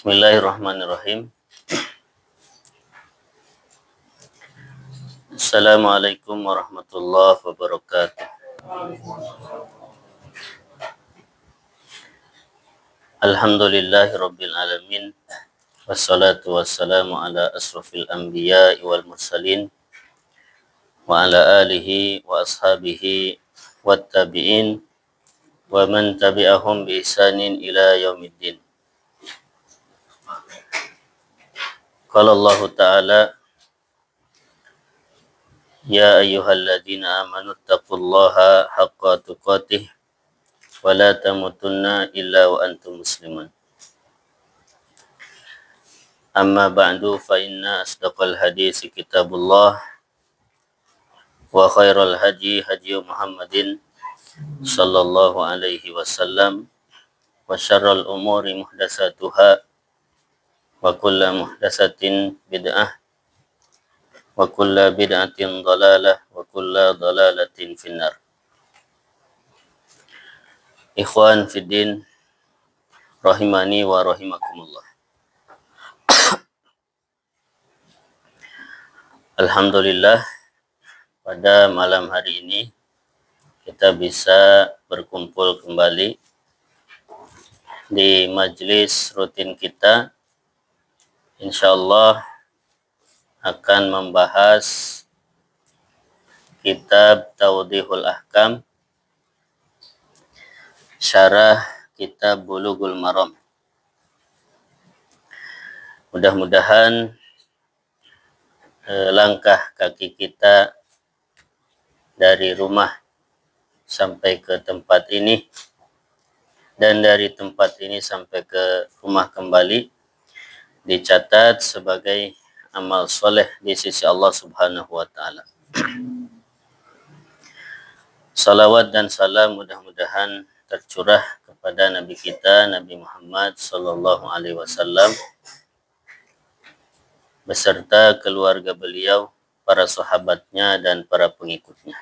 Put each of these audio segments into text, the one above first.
Bismillahirrahmanirrahim. Assalamualaikum warahmatullahi wabarakatuh. Alhamdulillahi rabbil alamin. Wassalatu wassalamu ala asrafil anbiya wal mursalin wa ala alihi wa ashabihi wat tabi'in wa man tabi'ahum bi ihsanin ila yaumiddin. Qala Allah Ta'ala, ya ayyuhalladzina amanu taqullaha haqqa tuqatih wa la tamutunna illa wa antum muslimun. Amma ba'du fa inna asdaqal hadisi kitabullah wa khairal haji Muhammadin sallallahu alaihi wasallam wa syarrul umuri muhdatsatuha wa kullu muhdatsatin bid'ah wa kullu bid'atin dhalalah wa kullu dhalalatin finnar. Ikhwan fiddin rahimani wa rahimakumullah. Alhamdulillah, pada malam hari ini kita bisa berkumpul kembali di majelis rutin kita. Insyaallah akan membahas kitab Tawdihul Ahkam, syarah kitab Bulughul Maram. Mudah-mudahan langkah kaki kita dari rumah sampai ke tempat ini dan dari tempat ini sampai ke rumah kembali dicatat sebagai amal soleh di sisi Allah Subhanahu wa Ta'ala. Salawat dan salam mudah-mudahan tercurah kepada Nabi kita, Nabi Muhammad sallallahu alaihi wasallam, beserta keluarga beliau, para sahabatnya dan para pengikutnya.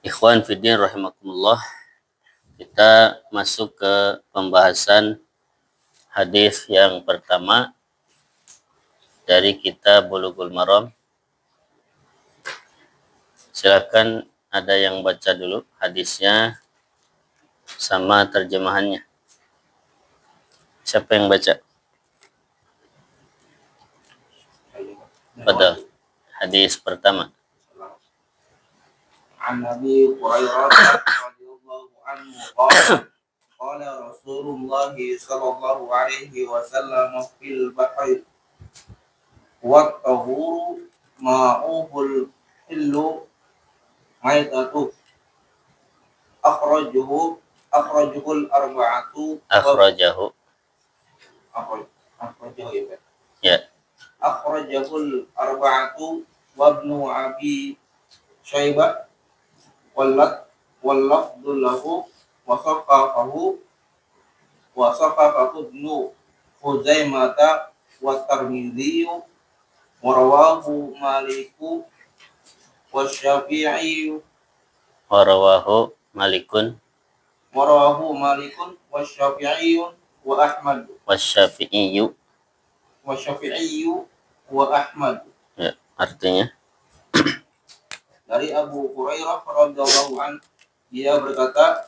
Ikhwan fiddin rahimakumullah, kita masuk ke pembahasan hadis yang pertama dari kitab Bulughul Maram. Silakan ada yang baca dulu hadisnya sama terjemahannya. Siapa yang baca? Pada hadis pertama. An Abi Hurairah radhiyallahu anhu qala qala Rasulullah sallallahu alaihi wasallam fil bahri wa tahuru ma'uhul hillu maitatu akhrajuhul arba'atu Akhrajahu. Ya. Akhrajahul arba'atu wa ibnu Abi Syaibah wallafdhu lahu wa saqafahu ibnu Khuzaimah wa Tirmidzi wa rawahu Maliku wa Syafi'i Wa rawahu Malikun wa Syafi'i wa Ahmad wasyafi'iyyu. Wa Ahmad. Ya, artinya Dari Abu Hurairah radhiyallahu anhu, dia berkata,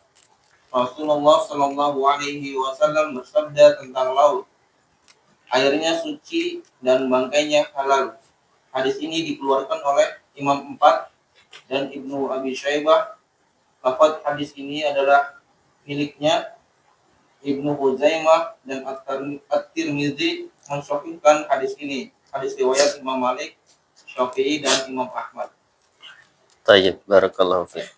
Rasulullah sallallahu alaihi wasallam bersabda tentang laut, airnya suci dan bangkainya halal. Hadis ini dikeluarkan oleh Imam 4 dan Ibnu Abi Syaibah. Lafaz hadis ini adalah miliknya. Ibnu Khuzaimah dan At-Tirmidzi mensahihkan hadis ini. Hadis riwayat Imam Malik, Syafi'i dan Imam Ahmad. Tayyib, barakallahu fiik.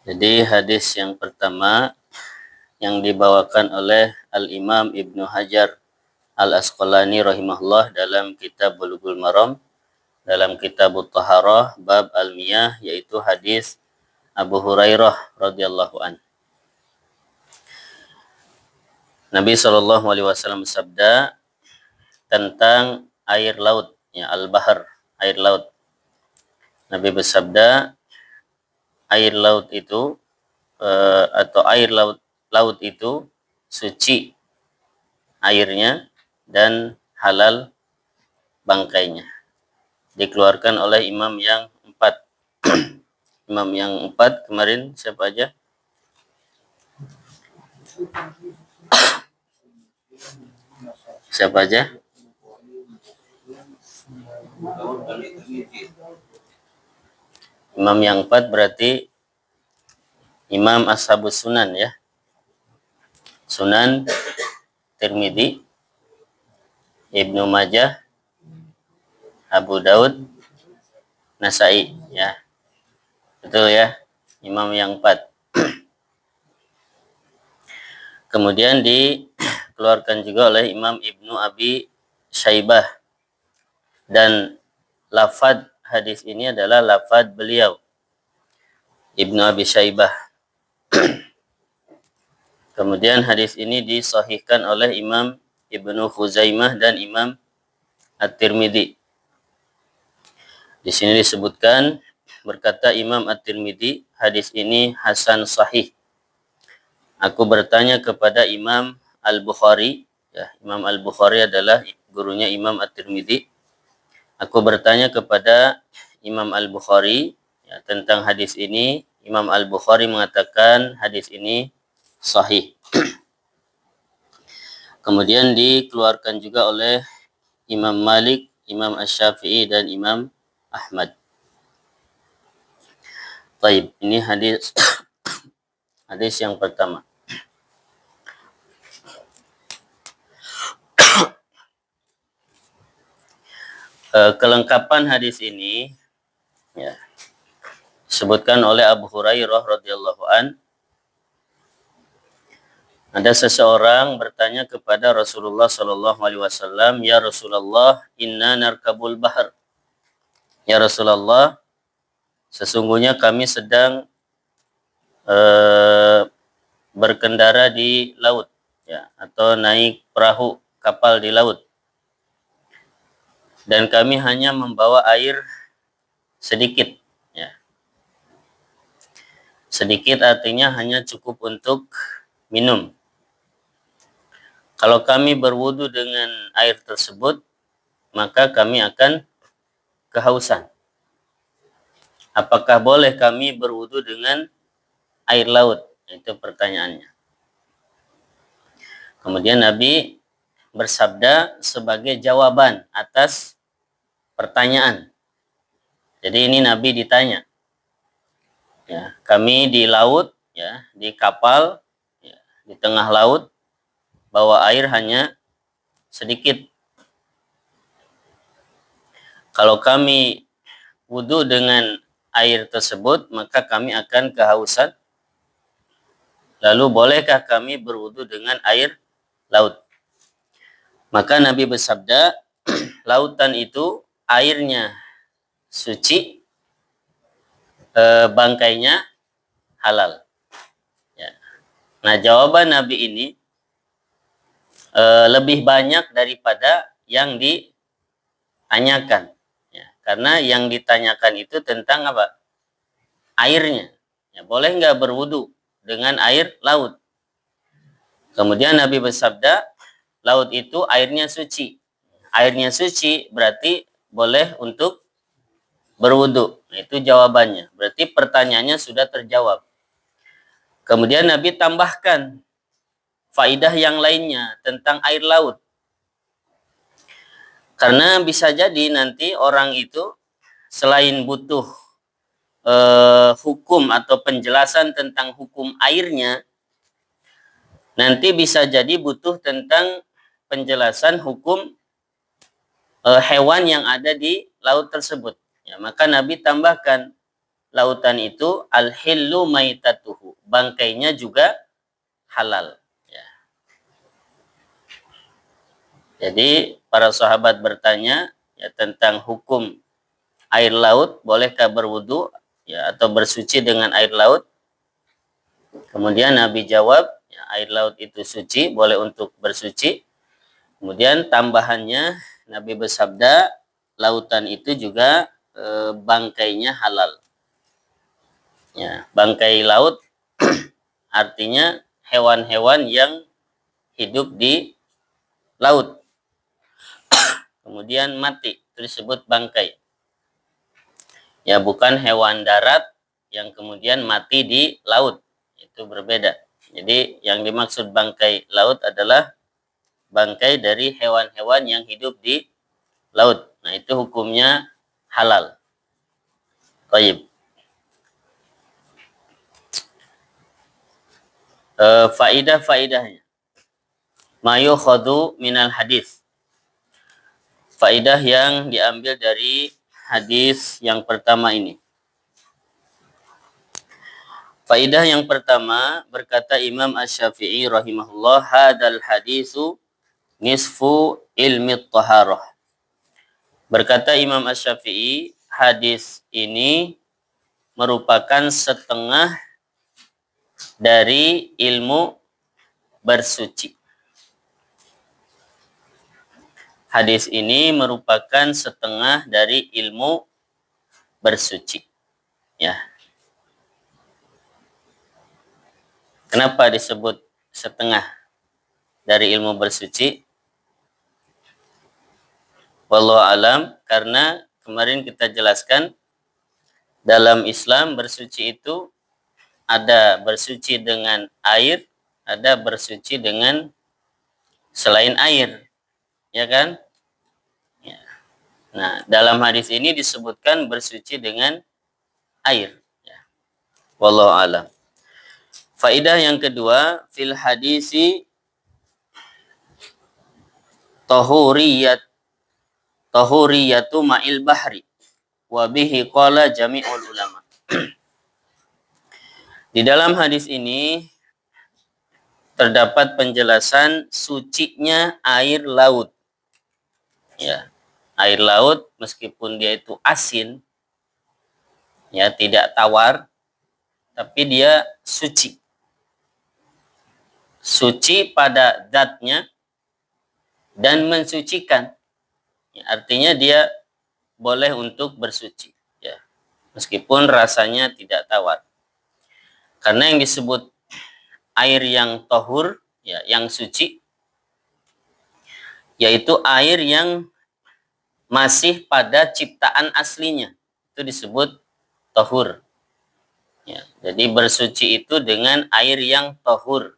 Jadi hadis yang pertama yang dibawakan oleh Al-Imam Ibnu Hajar Al-Asqalani rahimahullah dalam kitab Bulughul Maram, dalam kitab Taharah bab al-miyah, yaitu hadis Abu Hurairah radhiyallahu anhu. Nabi sallallahu alaihi wasallam bersabda tentang air laut, ya, al-bahr, air laut. Nabi bersabda, air laut itu atau air laut laut itu suci airnya dan halal bangkainya. Dikeluarkan oleh imam yang 4. Imam yang 4 kemarin siapa aja? Siapa aja? Imam yang 4 berarti Imam Ashabus Sunan ya. Sunan Tirmidzi, Ibnu Majah, Abu Daud, Nasai ya. Betul ya. Imam yang 4. Kemudian dikeluarkan juga oleh Imam Ibnu Abi Syaibah. Dan lafad hadis ini adalah lafad beliau, Ibnu Abi Syaibah. Kemudian hadis ini disahihkan oleh Imam Ibnu Khuzaimah dan Imam At-Tirmidzi. Di sini disebutkan, berkata Imam At-Tirmidzi, hadis ini hasan sahih. Aku bertanya kepada Imam Al-Bukhari, ya, Imam Al-Bukhari adalah gurunya Imam At-Tirmidzi. Aku bertanya kepada Imam Al-Bukhari ya, tentang hadis ini. Imam Al-Bukhari mengatakan hadis ini sahih. Kemudian dikeluarkan juga oleh Imam Malik, Imam Asy-Syafi'i dan Imam Ahmad. Baik, ini hadis hadis yang pertama. Kelengkapan hadis ini ya, disebutkan oleh Abu Hurairah radhiyallahu an. Ada seseorang bertanya kepada Rasulullah sallallahu alaihi wasallam, "Ya Rasulullah, inna narkabul bahr." Ya Rasulullah, sesungguhnya kami sedang berkendara di laut ya, atau naik perahu kapal di laut. Dan kami hanya membawa air sedikit ya. Sedikit artinya hanya cukup untuk minum. Kalau kami berwudu dengan air tersebut, maka kami akan kehausan. Apakah boleh kami berwudu dengan air laut? Itu pertanyaannya. Kemudian Nabi bersabda sebagai jawaban atas pertanyaan. Jadi ini Nabi ditanya. Ya, kami di laut, ya, di kapal, ya, di tengah laut, bawa air hanya sedikit. Kalau kami wudu dengan air tersebut, maka kami akan kehausan. Lalu bolehkah kami berwudu dengan air laut? Maka Nabi bersabda, lautan itu airnya suci, bangkainya halal. Ya. Nah, jawaban Nabi ini lebih banyak daripada yang ditanyakan. Ya. Karena yang ditanyakan itu tentang apa? Airnya. Ya, boleh nggak berwudu dengan air laut? Kemudian Nabi bersabda, laut itu airnya suci. Airnya suci berarti boleh untuk berwudu. Nah, itu jawabannya. Berarti pertanyaannya sudah terjawab. Kemudian Nabi tambahkan faidah yang lainnya tentang air laut. Karena bisa jadi nanti orang itu selain butuh hukum atau penjelasan tentang hukum airnya, nanti bisa jadi butuh tentang penjelasan hukum hewan yang ada di laut tersebut. Ya, maka Nabi tambahkan lautan itu al-hillu maitatuhu, bangkainya juga halal. Ya. Jadi para sahabat bertanya ya, tentang hukum air laut, bolehkah berwudu ya, atau bersuci dengan air laut? Kemudian Nabi jawab, ya, air laut itu suci, boleh untuk bersuci. Kemudian tambahannya Nabi bersabda, lautan itu juga bangkainya halal. Ya, bangkai laut artinya hewan-hewan yang hidup di laut. Kemudian mati, itu disebut bangkai. Ya, bukan hewan darat yang kemudian mati di laut. Itu berbeda. Jadi yang dimaksud bangkai laut adalah bangkai dari hewan-hewan yang hidup di laut. Nah, itu hukumnya halal. Baik. Faidah-faidahnya. Ma yukhadhu minal hadis. Faidah yang diambil dari hadis yang pertama ini. Faidah yang pertama, berkata Imam Asy-Syafi'i rahimahullah, hadal hadisu nisfu ilmi taharah. Berkata Imam Asy-Syafi'i, hadis ini merupakan setengah dari ilmu bersuci. Hadis ini merupakan setengah dari ilmu bersuci. Ya. Kenapa disebut setengah dari ilmu bersuci? Wallahu alam, karena kemarin kita jelaskan dalam Islam bersuci itu ada bersuci dengan air, ada bersuci dengan selain air. Ya kan? Ya. Nah, dalam hadis ini disebutkan bersuci dengan air. Ya. Wallahu alam. Faidah yang kedua, fil hadisi tahuriyatu ma'il bahri wa bihi qala jami'ul ulama. Di dalam hadis ini terdapat penjelasan sucinya air laut. Ya. Air laut meskipun dia itu asin, ya, tidak tawar, tapi dia suci. Suci pada zatnya dan mensucikan. Ya, artinya dia boleh untuk bersuci, ya, meskipun rasanya tidak tawar. Karena yang disebut air yang tahur, ya, yang suci, yaitu air yang masih pada ciptaan aslinya, itu disebut tahur. Ya, jadi bersuci itu dengan air yang tahur.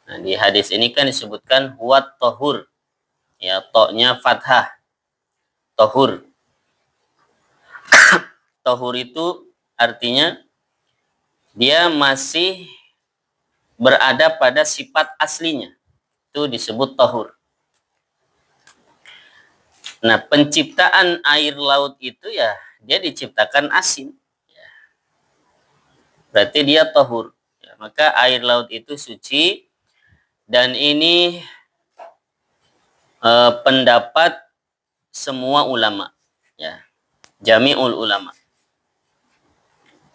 Nah, di hadis ini kan disebutkan huwat tahur. Ya, to-nya fathah. Tahur. Tahur itu artinya dia masih berada pada sifat aslinya. Itu disebut tahur. Nah, penciptaan air laut itu ya, dia diciptakan asin. Ya. Berarti dia tahur. Ya, maka air laut itu suci. Dan ini pendapat semua ulama. Ya. Jami'ul ulama.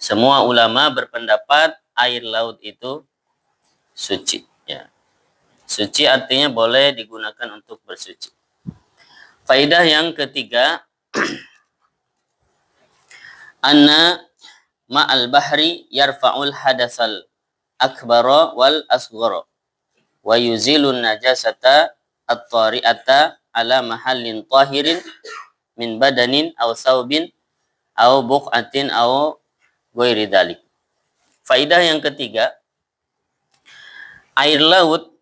Semua ulama berpendapat air laut itu suci. Ya. Suci artinya boleh digunakan untuk bersuci. Faidah yang ketiga, anna ma'al bahri yarfa'ul hadasal akbara wal asghara wa yuzilun najasata at-tari'ata ala mahallin tahirin min badanin aw saubin aw buq'atin aw ghairi dzalik. Faidah yang ketiga, air laut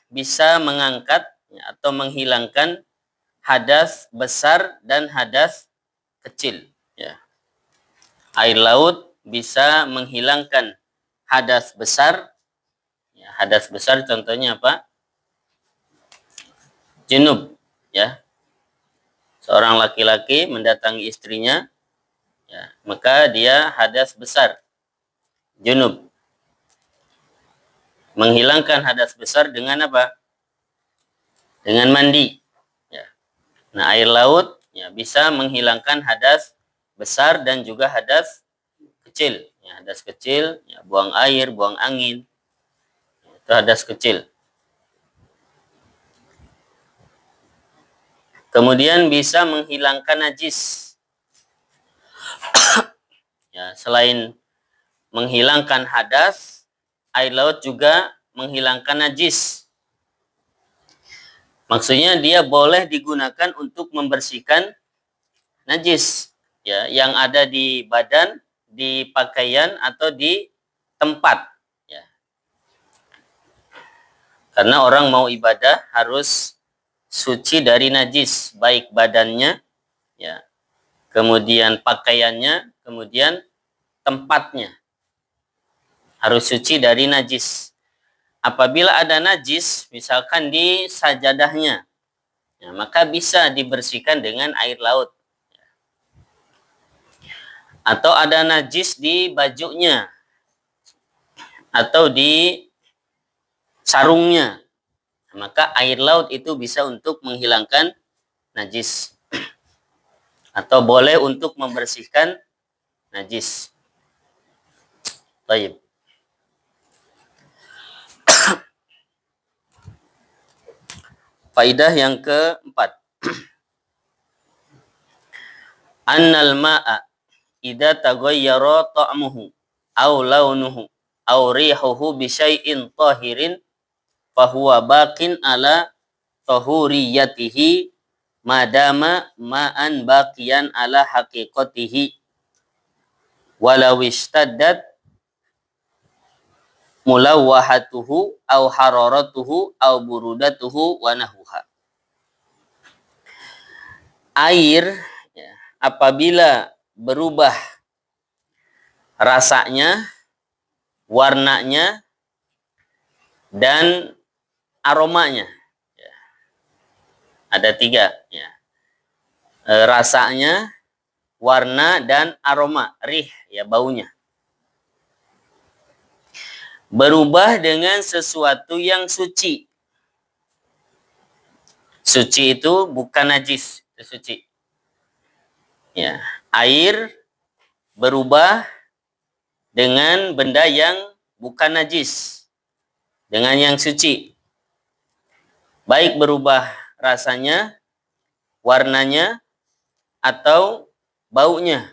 bisa mengangkat atau menghilangkan hadas besar dan hadas kecil. Ya. Air laut bisa menghilangkan hadas besar. Ya, hadas besar contohnya apa? Junub. Ya. Seorang laki-laki mendatangi istrinya, ya, maka dia hadas besar. Junub. Menghilangkan hadas besar dengan apa? Dengan mandi. Nah, air laut, ya, bisa menghilangkan hadas besar dan juga hadas kecil. Ya, hadas kecil, ya, buang air, buang angin, itu hadas kecil. Kemudian bisa menghilangkan najis. Ya, selain menghilangkan hadas, air laut juga menghilangkan najis. Maksudnya dia boleh digunakan untuk membersihkan najis, ya, yang ada di badan, di pakaian atau di tempat, ya. Karena orang mau ibadah harus suci dari najis, baik badannya, ya, kemudian pakaiannya, kemudian tempatnya harus suci dari najis. Apabila ada najis, misalkan di sajadahnya, ya, maka bisa dibersihkan dengan air laut. Atau ada najis di bajunya, atau di sarungnya, maka air laut itu bisa untuk menghilangkan najis. Atau boleh untuk membersihkan najis. Baik. Faidah yang keempat. Annal ma'a idza taghayyara ta'muhu aw launuhu aw rihuhu bi syai'in tahirin fa huwa baqin ala tahuriyatihi madama ma'an baqiyan ala haqiqatihi walau istaddat mulawwahatuhu aw hararatuhu aw burudatuhu wa nahuha. Air, ya, apabila berubah rasanya, warnanya, dan aromanya, ya, ada tiga, ya. Rasanya, warna, dan aroma, rih, ya, baunya. Berubah dengan sesuatu yang suci. Suci itu bukan najis, itu suci. Ya, air berubah dengan benda yang bukan najis, dengan yang suci. Baik berubah rasanya, warnanya, atau baunya.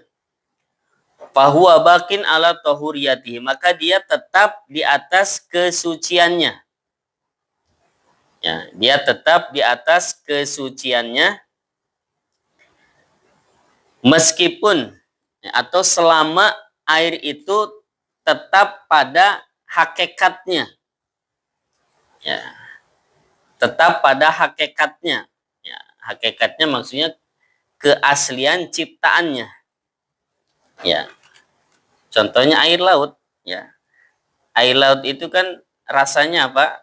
Fahuwa bakin ala tahuriyatihi, maka dia tetap di atas kesuciannya. Ya, dia tetap di atas kesuciannya meskipun, ya, atau selama air itu tetap pada hakikatnya. Ya, tetap pada hakikatnya. Ya, hakikatnya maksudnya keaslian ciptaannya. Ya. Contohnya air laut, ya. Air laut itu kan rasanya apa?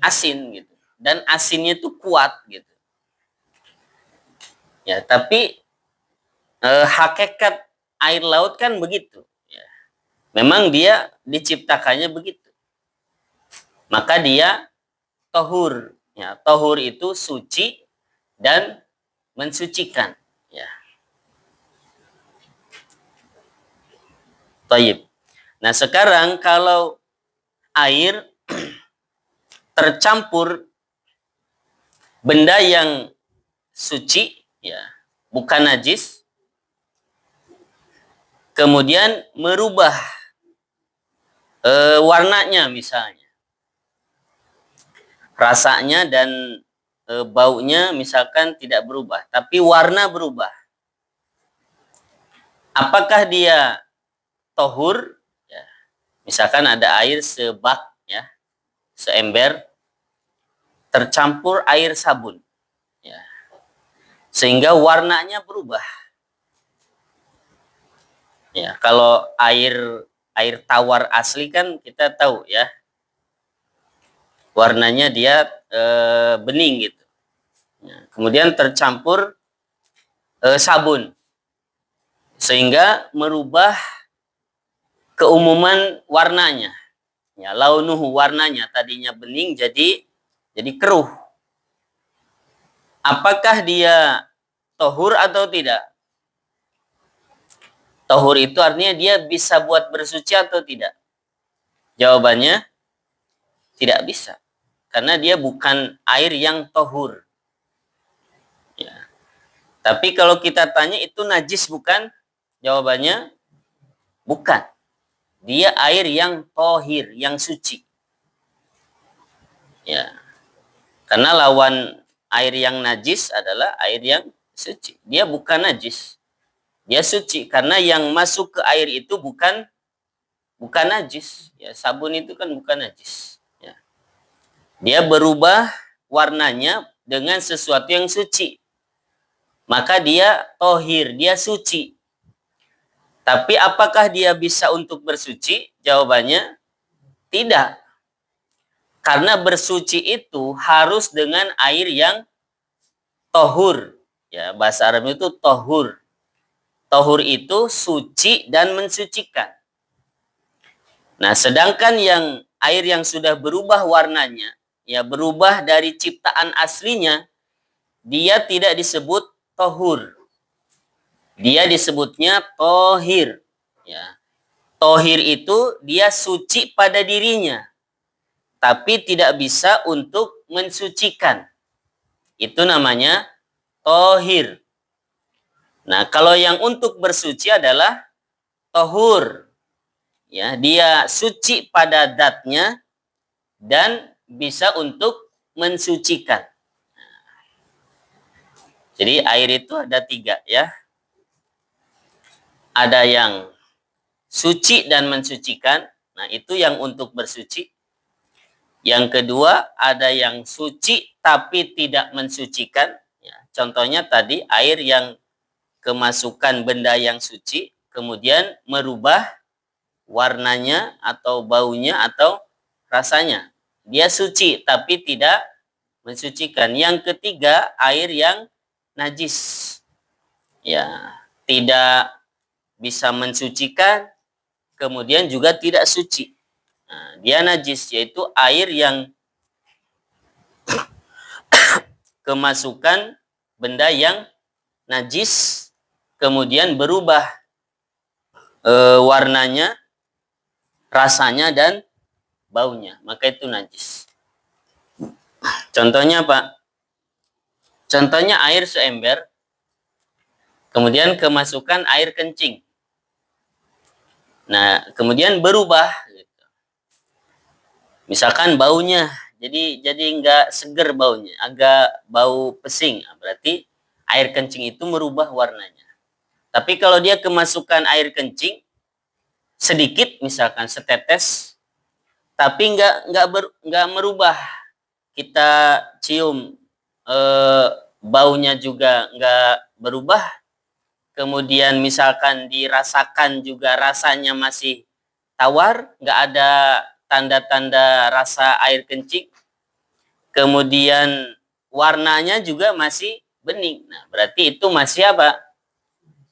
Asin gitu. Dan asinnya itu kuat gitu. Ya, tapi hakikat air laut kan begitu, ya. Memang dia diciptakannya begitu. Maka dia tohur, ya. Tohur itu suci dan mensucikan, ya. Taib. Nah, sekarang kalau air tercampur benda yang suci, ya, bukan najis, kemudian merubah warnanya misalnya, rasanya dan baunya misalkan tidak berubah, tapi warna berubah. Apakah dia tohur? Ya. Misalkan ada air sebak, ya, seember, tercampur air sabun, ya, sehingga warnanya berubah. Ya, kalau air tawar asli kan kita tahu, ya, warnanya dia bening gitu. Ya, kemudian tercampur sabun sehingga merubah keumuman warnanya. Ya, launuhu, warnanya tadinya bening jadi keruh. Apakah dia tohur atau tidak? Tohur itu artinya dia bisa buat bersuci atau tidak? Jawabannya tidak bisa. Karena dia bukan air yang tohur. Ya. Tapi kalau kita tanya itu najis bukan? Jawabannya bukan. Dia air yang tohir, yang suci. Ya. Karena lawan air yang najis adalah air yang suci. Dia bukan najis. Dia suci karena yang masuk ke air itu bukan najis. Ya, sabun itu kan bukan najis. Ya. Dia berubah warnanya dengan sesuatu yang suci. Maka dia tohir, dia suci. Tapi apakah dia bisa untuk bersuci? Jawabannya tidak. Karena bersuci itu harus dengan air yang tohur. Ya, bahasa Arab itu tohur. Tohur itu suci dan mensucikan. Nah, sedangkan yang air yang sudah berubah warnanya, ya berubah dari ciptaan aslinya, dia tidak disebut tohur. Dia disebutnya tohir. Ya. Tohir itu dia suci pada dirinya, tapi tidak bisa untuk mensucikan. Itu namanya tohir. Nah, kalau yang untuk bersuci adalah tohur. Ya, dia suci pada zatnya dan bisa untuk mensucikan. Jadi air itu ada 3 ya. Ada yang suci dan mensucikan. Nah, itu yang untuk bersuci. Yang kedua, ada yang suci tapi tidak mensucikan. Ya, contohnya tadi air yang kemasukan benda yang suci, kemudian merubah warnanya atau baunya atau rasanya. Dia suci tapi tidak mensucikan. Yang ketiga, air yang najis. Ya, tidak bisa mensucikan, kemudian juga tidak suci. Nah, dia najis, yaitu air yang kemasukan benda yang najis, kemudian berubah warnanya, rasanya, dan baunya. Maka itu najis. Contohnya apa? Contohnya air seember, kemudian kemasukan air kencing. Nah, kemudian berubah. Misalkan baunya, jadi nggak seger baunya, agak bau pesing. Berarti air kencing itu merubah warnanya. Tapi kalau dia kemasukan air kencing sedikit, misalkan setetes, tapi nggak merubah. Kita cium baunya juga nggak berubah. Kemudian misalkan dirasakan juga rasanya masih tawar, nggak ada tanda-tanda rasa air kencing. Kemudian warnanya juga masih bening. Nah, berarti itu masih apa?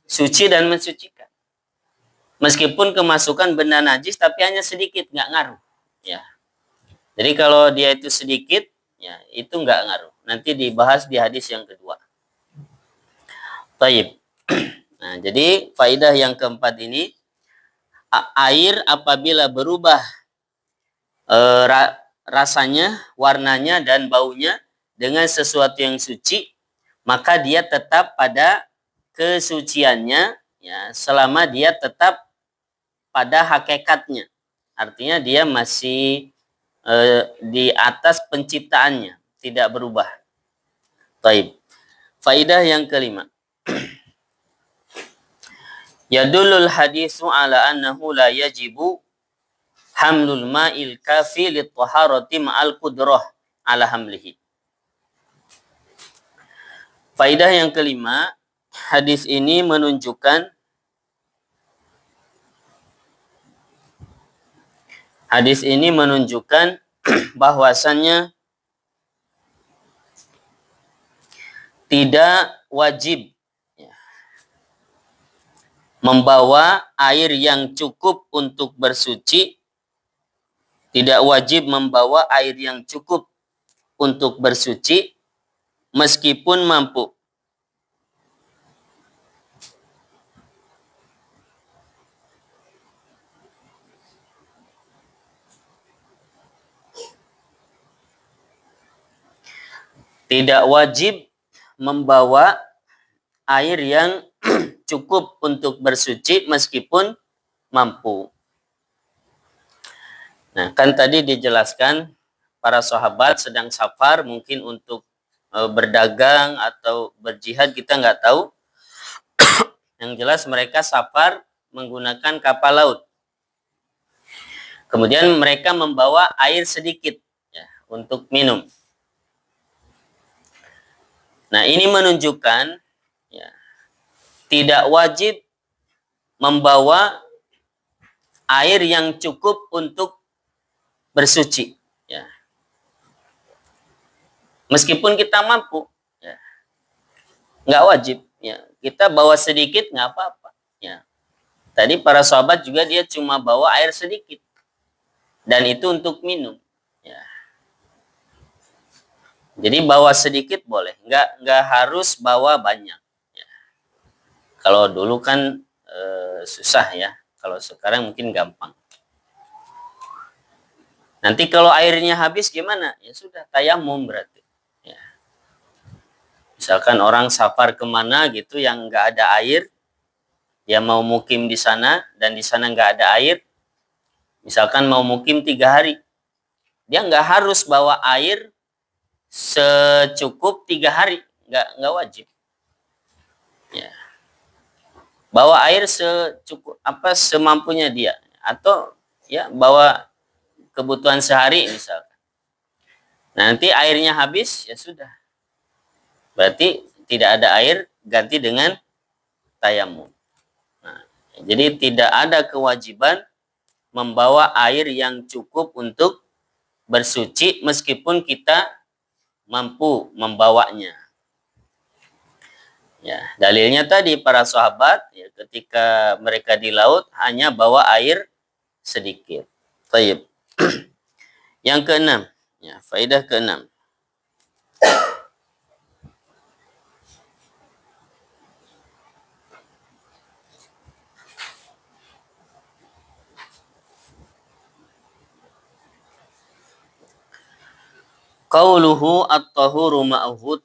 Suci dan mensucikan. Meskipun kemasukan benda najis tapi hanya sedikit, nggak ngaruh. Ya. Jadi kalau dia itu sedikit, ya itu nggak ngaruh. Nanti dibahas di hadis yang kedua. Taib. Nah, jadi faidah yang keempat ini, air apabila berubah rasanya, warnanya, dan baunya dengan sesuatu yang suci, maka dia tetap pada kesuciannya, ya, selama dia tetap pada hakikatnya. Artinya dia masih di atas penciptaannya, tidak berubah. Taib. Faidah yang kelima. Yadulul hadisu ala annahu la yajibu hamlul ma'il kafi lit-taharati ma'al qudrah ala hamlihi. Faidah yang kelima, hadis ini menunjukkan bahwasannya tidak wajib membawa air yang cukup untuk bersuci, tidak wajib membawa air yang cukup untuk bersuci meskipun mampu. Tidak wajib membawa air yang cukup untuk bersuci meskipun mampu. Nah, kan tadi dijelaskan para sahabat sedang safar mungkin untuk berdagang atau berjihad, kita nggak tahu. Yang jelas mereka safar menggunakan kapal laut. Kemudian mereka membawa air sedikit ya, untuk minum. Nah, ini menunjukkan ya, tidak wajib membawa air yang cukup untuk bersuci. Ya. Meskipun kita mampu, ya, nggak wajib. Ya. Kita bawa sedikit nggak apa-apa. Ya. Tadi para sahabat juga dia cuma bawa air sedikit. Dan itu untuk minum. Ya. Jadi bawa sedikit boleh, nggak harus bawa banyak. Ya. Kalau dulu kan susah ya, kalau sekarang mungkin gampang. Nanti kalau airnya habis gimana? Ya sudah, tayamum berarti. Ya. Misalkan orang safar kemana gitu yang nggak ada air, dia mau mukim di sana dan di sana nggak ada air, misalkan mau mukim 3 hari, dia nggak harus bawa air secukup 3 hari, nggak wajib. Ya. Bawa air secukup semampunya dia, atau ya bawa kebutuhan sehari misalkan. Nanti airnya habis ya sudah, berarti tidak ada air, ganti dengan tayamum. Nah, jadi tidak ada kewajiban membawa air yang cukup untuk bersuci meskipun kita mampu membawanya. Ya, dalilnya tadi para sahabat ya, ketika mereka di laut hanya bawa air sedikit. Baik. Yang keenam, ya, faedah keenam. Qauluhu at-tahuru ma'ahu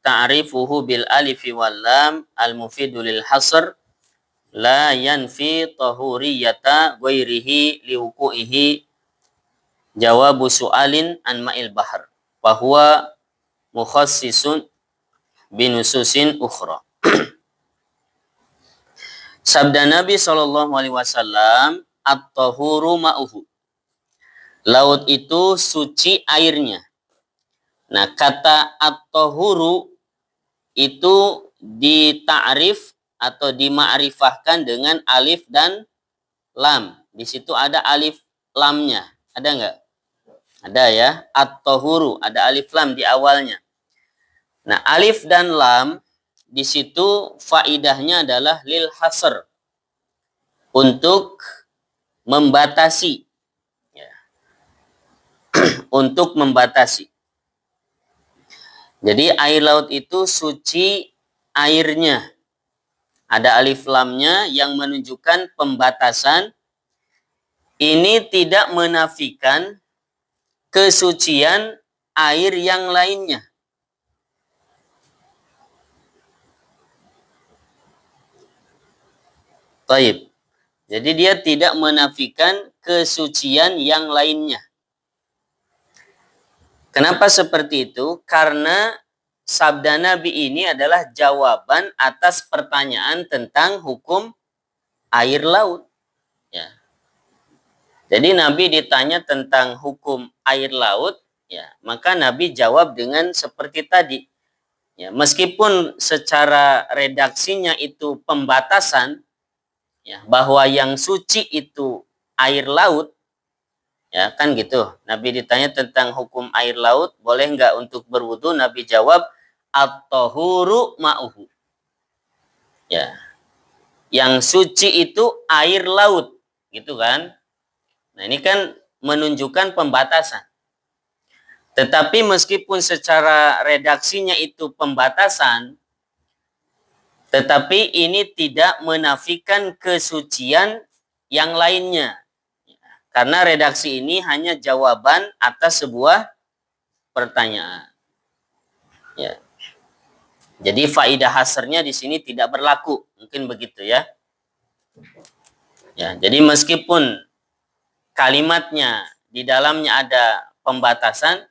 ta'rifuhu bil alifi wal lam al-mufidu lil hasr la yanfi tahuriyata ghairihi liwuku'ihi jawabu su'alin an ma'il bahr wa huwa mukhassisun binususin ukhra. Sabda Nabi SAW, at-tahuru ma'uhu. Laut itu suci airnya. Nah, kata at-tahuru itu dita'rif atau dima'rifahkan dengan alif dan lam. Di situ ada alif lamnya. Ada nggak? Ada ya. At-tahuru, ada alif lam di awalnya. Nah, alif dan lam di situ faidahnya adalah lil hasr, untuk membatasi. Ya. Untuk membatasi. Jadi air laut itu suci airnya. Ada alif lamnya yang menunjukkan pembatasan. Ini tidak menafikan kesucian air yang lainnya. Taib. Jadi dia tidak menafikan kesucian yang lainnya. Kenapa seperti itu? Karena sabda Nabi ini adalah jawaban atas pertanyaan tentang hukum air laut. Ya. Jadi Nabi ditanya tentang hukum air laut, ya, maka Nabi jawab dengan seperti tadi. Ya, meskipun secara redaksinya itu pembatasan, ya, bahwa yang suci itu air laut, ya kan gitu. Nabi ditanya tentang hukum air laut, boleh nggak untuk berwudu? Nabi jawab, at-tahuru ma'uhu. Ya, yang suci itu air laut, gitu kan? Nah, ini kan menunjukkan pembatasan. Tetapi meskipun secara redaksinya itu pembatasan, tetapi ini tidak menafikan kesucian yang lainnya. Karena redaksi ini hanya jawaban atas sebuah pertanyaan. Ya. Jadi faidah hasrnya di sini tidak berlaku. Mungkin begitu ya. Ya, jadi meskipun kalimatnya di dalamnya ada pembatasan,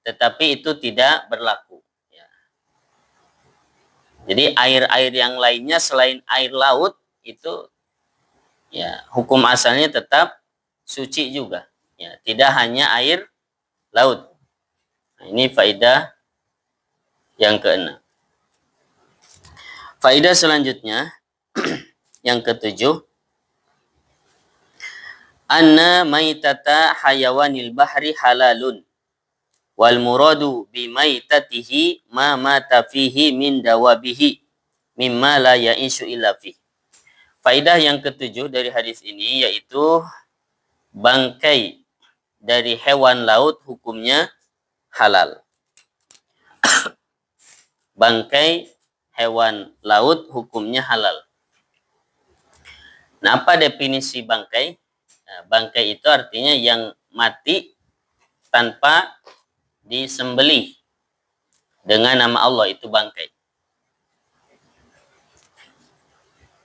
tetapi itu tidak berlaku. Ya. Jadi air-air yang lainnya selain air laut itu ya hukum asalnya tetap suci juga. Ya, tidak hanya air laut. Nah, ini faedah yang keenam. Faedah selanjutnya yang ketujuh, anna maitata hayawanil bahri halalun wal muradu bi maitatihi ma mata fihi min dawabihi mimma la ya'ishu illa fi. Faedah yang ketujuh dari hadis ini yaitu bangkai dari hewan laut hukumnya halal. Bangkai hewan laut hukumnya halal. Nah, apa definisi bangkai? Nah, bangkai itu artinya yang mati tanpa disembelih dengan nama Allah, itu bangkai.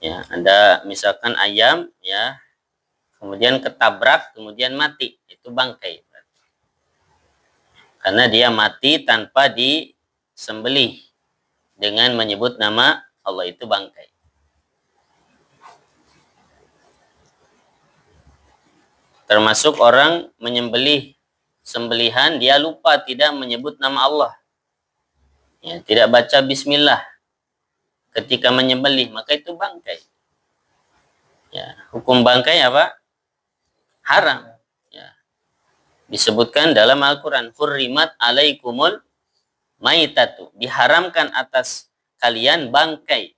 Ya, ada misalkan ayam ya, kemudian ketabrak, kemudian mati, itu bangkai. Karena dia mati tanpa disembelih dengan menyebut nama Allah, itu bangkai. Termasuk orang menyembelih sembelihan, dia lupa tidak menyebut nama Allah. Ya, tidak baca bismillah ketika menyembelih, maka itu bangkai. Ya, hukum bangkai apa? Haram. Ya. Disebutkan dalam Al-Quran, hurrimat alaikumul maitatu, diharamkan atas kalian bangkai.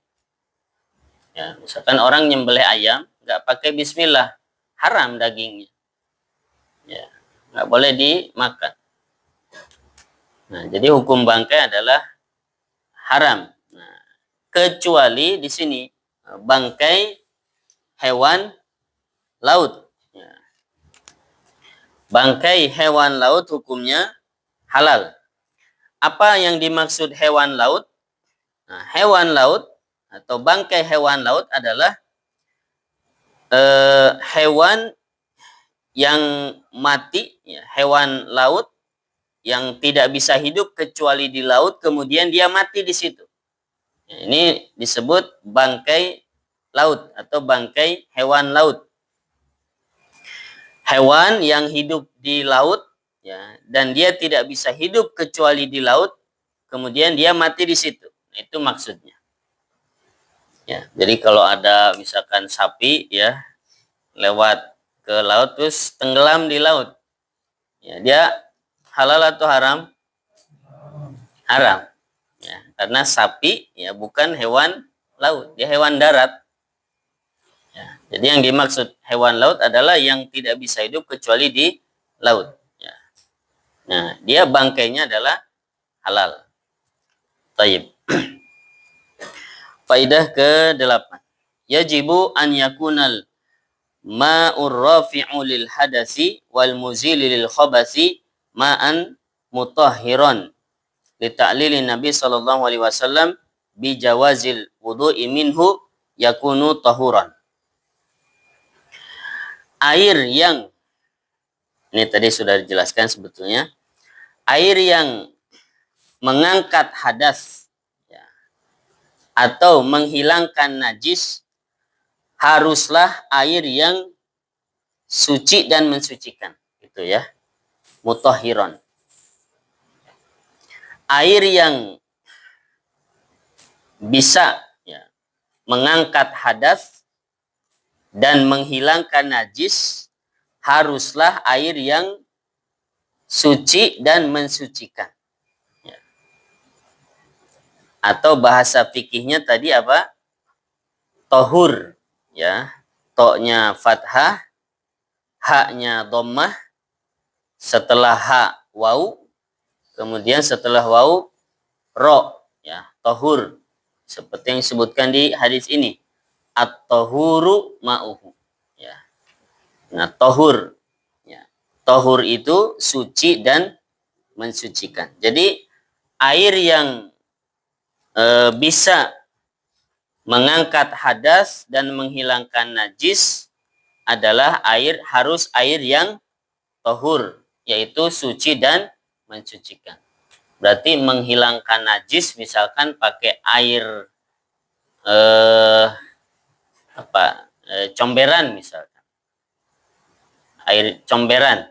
Ya, misalkan orang nyembelih ayam nggak pakai bismillah, haram dagingnya. Ya, nggak boleh dimakan. Nah, jadi hukum bangkai adalah haram. Nah, kecuali di sini bangkai hewan laut. Ya. Bangkai hewan laut hukumnya halal. Apa yang dimaksud hewan laut? Nah, hewan laut atau bangkai hewan laut adalah hewan yang mati, ya, hewan laut yang tidak bisa hidup kecuali di laut, kemudian dia mati di situ. Ya, ini disebut bangkai laut atau bangkai hewan laut. Hewan yang hidup di laut, ya, dan dia tidak bisa hidup kecuali di laut, kemudian dia mati di situ. Itu maksudnya. Ya, jadi kalau ada misalkan sapi ya lewat ke laut terus tenggelam di laut, ya, dia halal atau haram? Haram. Ya, karena sapi ya bukan hewan laut, dia hewan darat. Ya, jadi yang dimaksud hewan laut adalah yang tidak bisa hidup kecuali di laut. Ya. Nah, dia bangkainya adalah halal. Taib. Faidah ke-8. Yajibu an yakunal ma'ur rafi'u lil hadasi wal muzili lil khabasi ma'an mutahhiran li ta'lili Nabi sallallahu alaihi wasallam bi jawazil wudu'i minhu yakunu tahuran. Air yang ini tadi sudah dijelaskan sebetulnya, air yang mengangkat hadas ya, atau menghilangkan najis haruslah air yang suci dan mensucikan, gitu ya, mutahhiran. Air yang bisa ya, mengangkat hadas dan menghilangkan najis haruslah air yang suci dan mensucikan. Ya. Atau bahasa fikihnya tadi apa? Tohur, ya, to-nya fathah, ha-nya dhammah, setelah ha waw, kemudian setelah waw ro, ya, tohur, seperti yang disebutkan di hadis ini, at-tohuru ma'uhu, ya. Nah, tohur, ya, tohur itu suci dan mensucikan. Jadi air yang bisa mengangkat hadas dan menghilangkan najis adalah harus air yang tohur, yaitu suci dan mensucikan. Berarti menghilangkan najis misalkan pakai air comberan misalkan. Air comberan.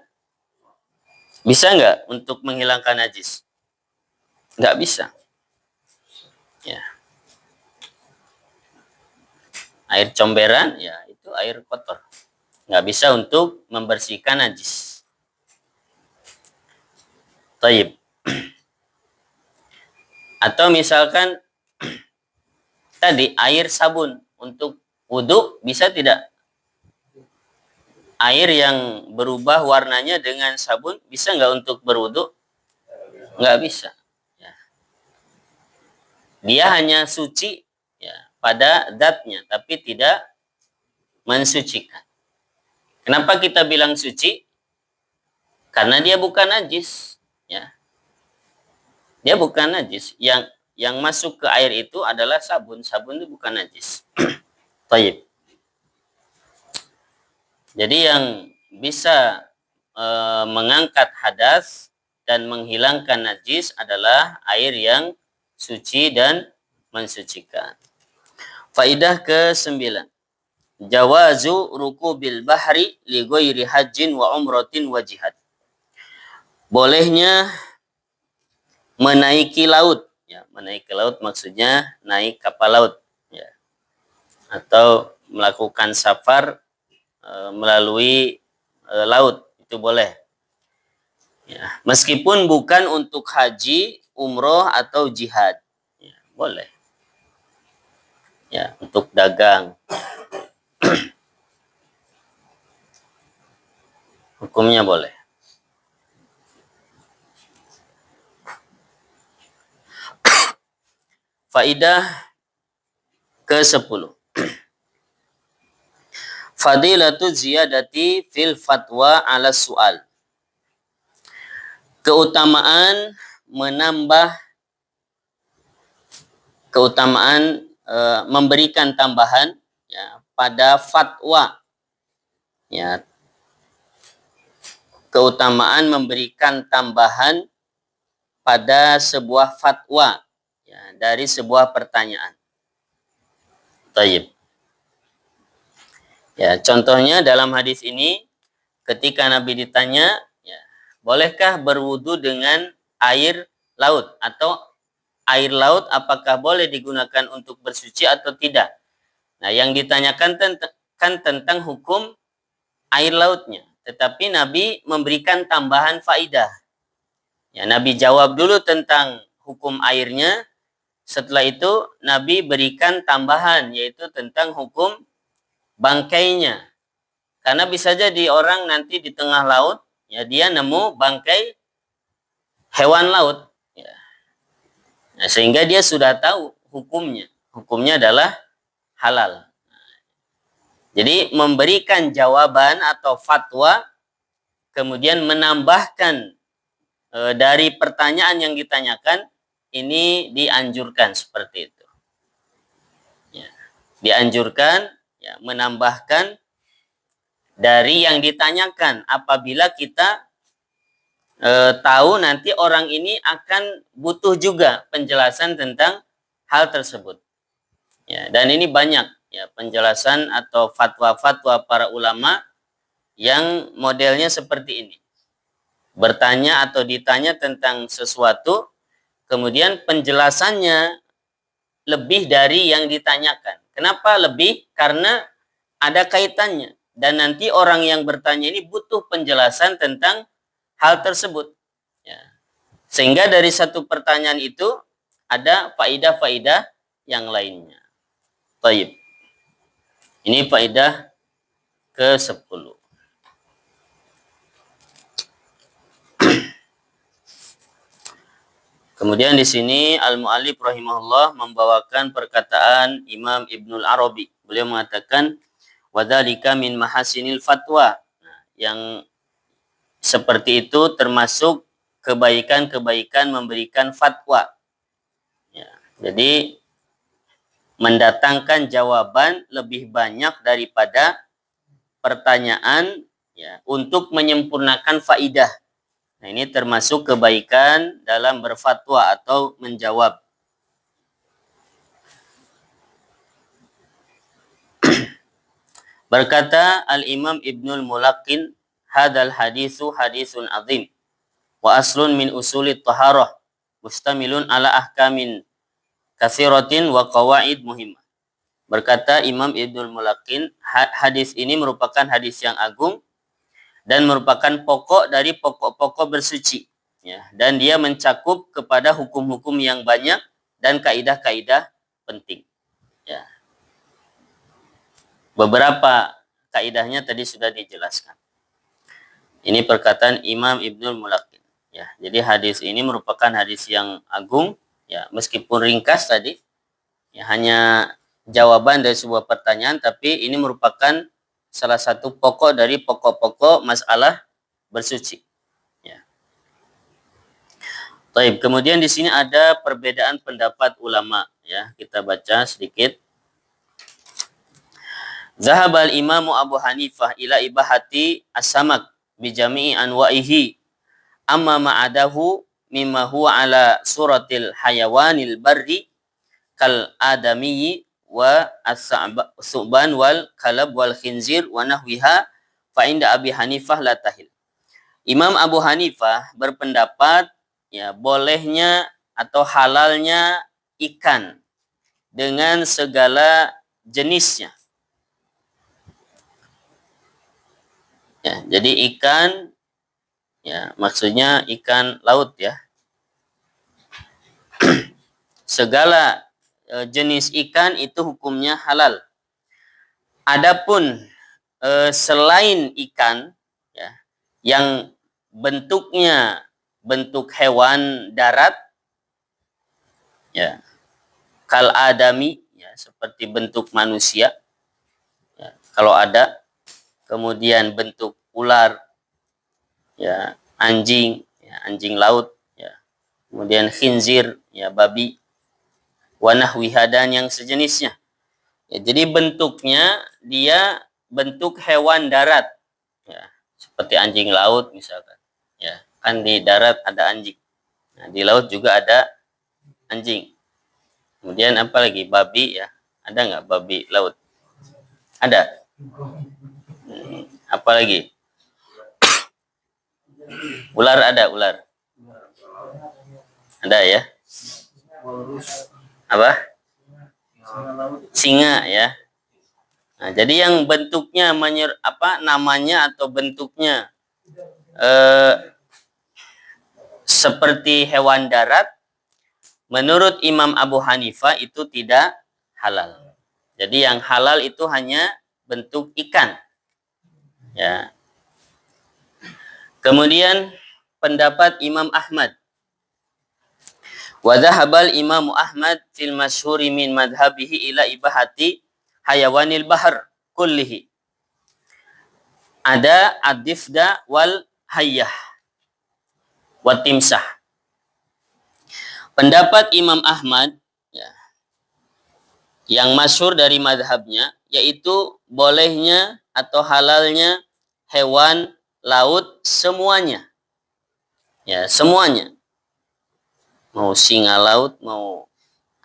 Bisa nggak untuk menghilangkan najis? Nggak bisa. Ya. Air comberan, ya itu air kotor. Nggak bisa untuk membersihkan najis. Taib. Atau misalkan tadi air sabun untuk wudhu bisa tidak? Air yang berubah warnanya dengan sabun bisa nggak untuk berwudhu? Nggak bisa. Ya. Dia hanya suci ya, pada zatnya, tapi tidak mensucikan. Kenapa kita bilang suci? Karena dia bukan najis. Ya. Dia bukan najis. Yang masuk ke air itu adalah sabun. Sabun itu bukan najis. Taib. Jadi yang bisa mengangkat hadas dan menghilangkan najis adalah air yang suci dan mensucikan. Faidah ke-9. Jawazu rukubil bahri li ghairi hajjin wa umratin wa jihad. Bolehnya menaiki laut. Ya, menaiki laut maksudnya naik kapal laut. Ya. Atau melakukan safar melalui laut. Itu boleh. Ya. Meskipun bukan untuk haji, umroh, atau jihad. Ya, boleh. Ya, untuk dagang. Hukumnya boleh. Faidah ke-10. Fadilatu ziyadati fil fatwa ala su'al. Keutamaan memberikan tambahan ya, pada fatwa. Ya, keutamaan memberikan tambahan pada sebuah fatwa ya, dari sebuah pertanyaan. Taib. Ya, contohnya dalam hadis ini ketika Nabi ditanya, ya, bolehkah berwudu dengan air laut atau air laut apakah boleh digunakan untuk bersuci atau tidak? Nah, yang ditanyakan kan tentang hukum air lautnya, tetapi Nabi memberikan tambahan faidah. Ya, Nabi jawab dulu tentang hukum airnya, setelah itu Nabi berikan tambahan yaitu tentang hukum bangkainya. Karena bisa jadi orang nanti di tengah laut, ya dia nemu bangkai hewan laut, ya. Nah, sehingga dia sudah tahu hukumnya. Hukumnya adalah halal. Jadi memberikan jawaban atau fatwa, kemudian menambahkan dari pertanyaan yang ditanyakan, ini dianjurkan seperti itu. Ya. Dianjurkan, ya, menambahkan dari yang ditanyakan apabila kita tahu nanti orang ini akan butuh juga penjelasan tentang hal tersebut. Ya, dan ini banyak ya penjelasan atau fatwa-fatwa para ulama yang modelnya seperti ini. Bertanya atau ditanya tentang sesuatu, kemudian penjelasannya lebih dari yang ditanyakan. Kenapa lebih? Karena ada kaitannya. Dan nanti orang yang bertanya ini butuh penjelasan tentang hal tersebut. Ya. Sehingga dari satu pertanyaan itu ada faidah-faidah yang lainnya. Baik. Ini faidah ke-10. Kemudian di sini Al-Mu'allif rahimahullah membawakan perkataan Imam Ibnul Arabi. Beliau mengatakan wadzalika min mahasinil fatwa. Nah, yang seperti itu termasuk kebaikan-kebaikan memberikan fatwa. Ya, jadi mendatangkan jawaban lebih banyak daripada pertanyaan ya untuk menyempurnakan faidah. Nah, ini termasuk kebaikan dalam berfatwa atau menjawab. Berkata Al-Imam Ibnul Mulaqin, hadal hadisu hadisun azim wa aslun min usulit taharah mustamilun ala ahkamin katsiratin wa qawaid muhimmah. Berkata Imam Ibnul Mulaqin, hadis ini merupakan hadis yang agung dan merupakan pokok dari pokok-pokok bersuci ya, dan dia mencakup kepada hukum-hukum yang banyak dan kaidah-kaidah penting ya. Beberapa kaidahnya tadi sudah dijelaskan. Ini perkataan Imam Ibnul Mulaqin ya. Jadi hadis ini merupakan hadis yang agung ya, meskipun ringkas tadi ya, hanya jawaban dari sebuah pertanyaan, tapi ini merupakan salah satu pokok dari pokok-pokok masalah bersuci ya. Baik, kemudian di sini ada perbedaan pendapat ulama ya. Kita baca sedikit. Zahabal imamu Abu Hanifah ila ibahati as-samak bijami'i anwa'ihi amma ma'adahu mimma huwa ala suratil hayawanil barri kal adamiyyi wa as-su'ban wal kalab wal khinzir wa nahwiha fa inda Abi Hanifah la tahil. Imam Abu Hanifah berpendapat ya bolehnya atau halalnya ikan dengan segala jenisnya. Ya, jadi ikan ya maksudnya ikan laut ya. Segala jenis ikan itu hukumnya halal. Adapun selain ikan ya yang bentuknya bentuk hewan darat ya, kal adami ya seperti bentuk manusia ya, kalau ada, kemudian bentuk ular ya, anjing ya, anjing laut ya, kemudian khinzir ya, babi, wanahwiha dan yang sejenisnya ya. Jadi bentuknya dia bentuk hewan darat ya, seperti anjing laut misalkan ya, kan di darat ada anjing, nah, di laut juga ada anjing. Kemudian apa lagi, babi ya, ada nggak babi laut? Ada. Apa lagi? Ular ada, ular. Ada ya. Apa? Singa ya. Nah, jadi yang bentuknya namanya atau bentuknya seperti hewan darat, menurut Imam Abu Hanifah itu tidak halal. Jadi yang halal itu hanya bentuk ikan. Ya. Kemudian pendapat Imam Ahmad. Wa dhahabal Imam Ahmad fil masyhuri min madhhabihi ila ibahati hayawanil bahr kullihi. Ada ad-difda wal hayyah wa timsah. Pendapat Imam Ahmad ya, yang masyhur dari madhabnya yaitu bolehnya atau halalnya hewan laut semuanya. Ya, semuanya. Mau singa laut, mau